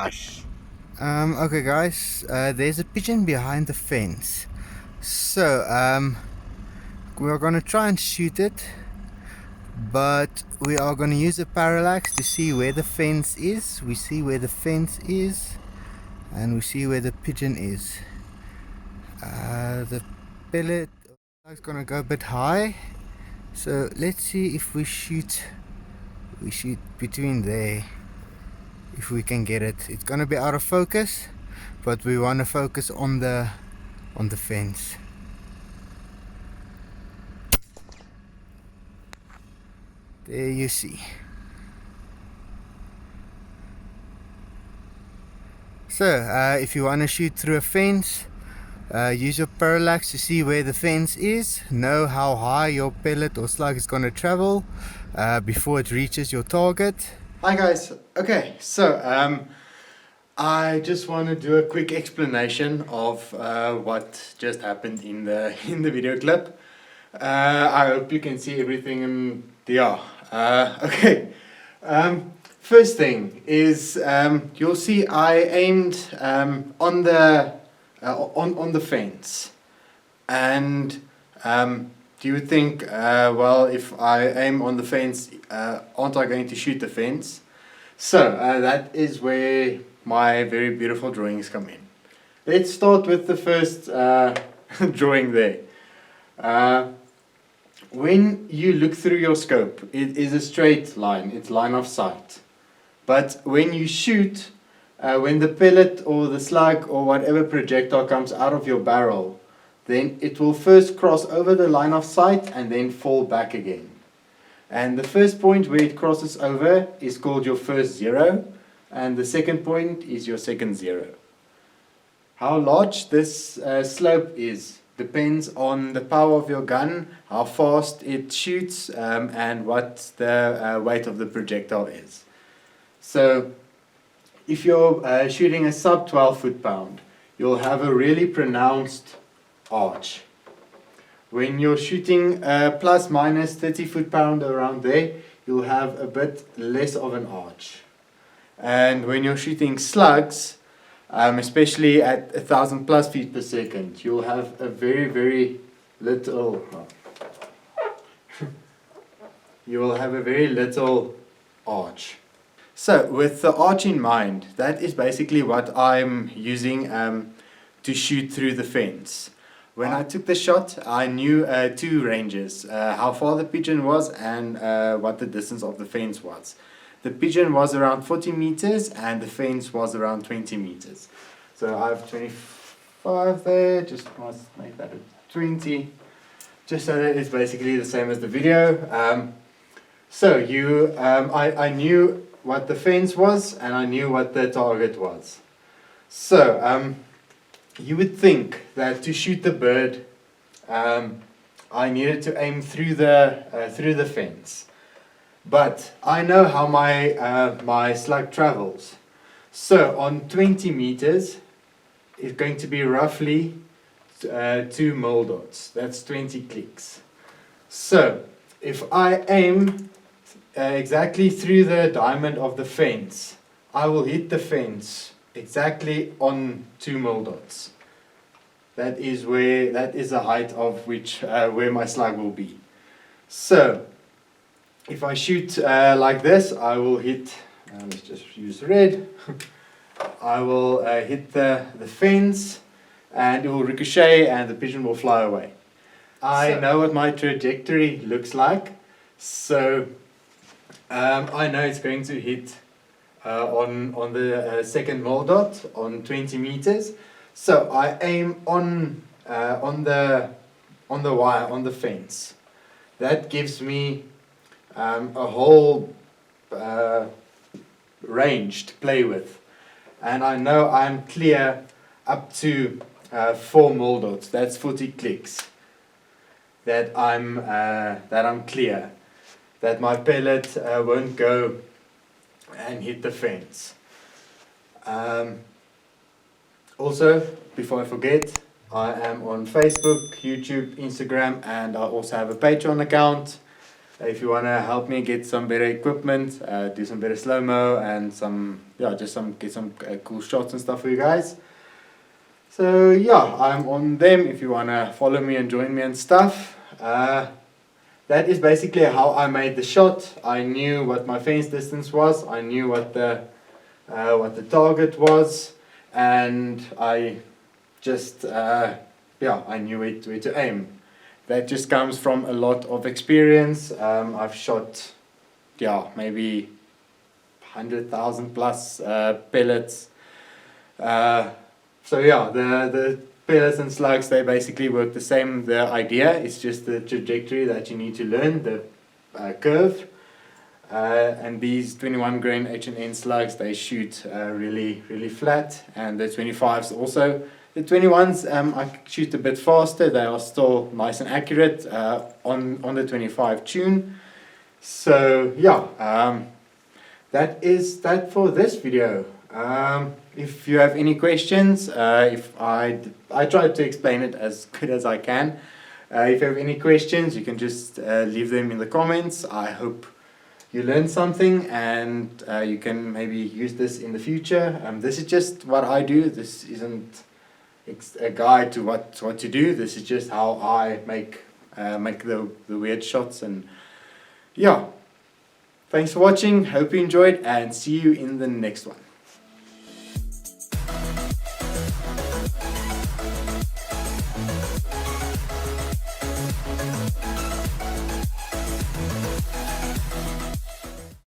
Okay guys, there's a pigeon behind the fence. So, we're gonna try and shoot it, but we are gonna use a parallax to see where the fence is. We see where the fence is, and we see where the pigeon is. The pellet is gonna go a bit high, so let's see if we shoot between there, if we can get it. It's gonna be out of focus, but we want to focus on the fence. There you see. So if you want to shoot through a fence, use your parallax to see where the fence is. Know how high your pellet or slug is going to travel before it reaches your target. Hi guys. Okay, so I just want to do a quick explanation of what just happened in the video clip. I hope you can see everything in the okay. First thing is you'll see I aimed on the fence, and do you think well, if I aim on the fence, aren't I going to shoot the fence? So that is where my very beautiful drawings come in. Let's start with the first drawing there. When you look through your scope, it is a straight line, it's line of sight. But when you shoot, when the pellet or the slug or whatever projectile comes out of your barrel, then it will first cross over the line of sight and then fall back again. And the first point where it crosses over is called your first zero, and the second point is your second zero. How large this slope is depends on the power of your gun, how fast it shoots, and what the weight of the projectile is. So if you're shooting a sub 12 foot-pound, you'll have a really pronounced arch. When you're shooting plus minus 30 foot-pound around there, you'll have a bit less of an arch. And when you're shooting slugs, especially at 1,000 plus feet per second, you'll have a very little you will have a very little arch. So with the arch in mind, that is basically what I'm using to shoot through the fence. When I took the shot, I knew two ranges, how far the pigeon was and what the distance of the fence was. The pigeon was around 40 meters and the fence was around 20 meters. So I have 25 there, just must make that a 20, just so that it's basically the same as the video. I knew what the fence was and I knew what the target was. So you would think that to shoot the bird, I needed to aim through the fence. But I know how my slug travels. So on 20 meters, it's going to be roughly 2 mil dots. That's 20 clicks. So if I aim exactly through the diamond of the fence, I will hit the fence exactly on 2 mil dots. That is the height of which where my slug will be. So if I shoot like this, I will hit, let's just use red, I will hit the fence and it will ricochet and the pigeon will fly away. I know what my trajectory looks like, so I know it's going to hit on the second mil dot on 20 meters. So I aim on the wire, on the fence. That gives me a whole range to play with, and I know I'm clear up to 4 mil dots. That's 40 clicks. That I'm clear. That my pellet won't go and hit the fence. Also, before I forget, I am on Facebook, YouTube, Instagram, and I also have a Patreon account. if you want to help me get some better equipment, do some better slow-mo and get some cool shots and stuff for you guys. So yeah, I'm on them if you want to follow me and join me and stuff. That is basically how I made the shot. I knew what my fence distance was, I knew what the target was, and I just I knew where to aim. That just comes from a lot of experience. I've shot maybe 100,000 plus pellets. So yeah, the pellets and slugs, they basically work the same. The idea is just the trajectory that you need to learn, the curve. And these 21 grain H&N slugs, they shoot really flat, and the 25s also. The 21s I shoot a bit faster. They are still nice and accurate on the 25 tune. So yeah, that is that for this video. If you have any questions, if I tried to explain it as good as I can. If you have any questions, you can just leave them in the comments. I hope you learned something, and you can maybe use this in the future. This is just what I do. This isn't a guide to what to do. This is just how I make the weird shots. And yeah, thanks for watching. Hope you enjoyed, and see you in the next one.